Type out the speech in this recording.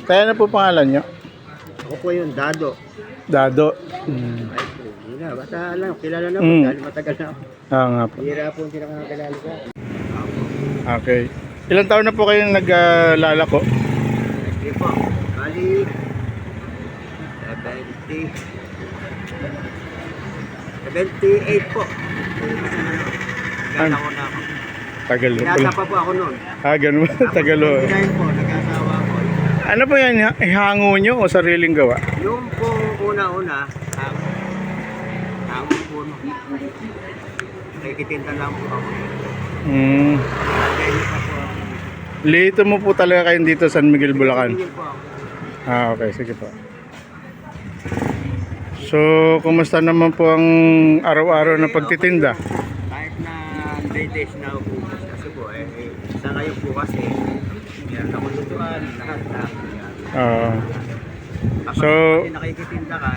Kaya na po pangalan nyo? Ako po yung Dado. Dado. Ay, hindi na. Basta alam, kilala na po. Mm. Dahil matagal na ako. Nga po. Hira po yung pinakakilala ko. Okay. Ilang taon na po kayong naglalako? Hindi po. Bali, 78 po. Nagkataon na ako. Tagal na Pinasa pala. pa po ako noon. Ganun. Tagal o. Dahil po, nag-asawa ko. Ano po yan? Ihango nyo o sariling gawa? Yung po una-una, hamon po no. Nakikitinda lang po ako. Dahil pa po ako. Lito mo po talaga kayo dito San Miguel, Bulacan. Tingin po ako. Okay. Sige po. So, kumusta naman po ang araw-araw na pagtitinda? Kahit na 3 days na ako kasi po sa ngayon po kasi meron ako lutuan, lahat na. Ah. Kapag So, nakikitinda ka,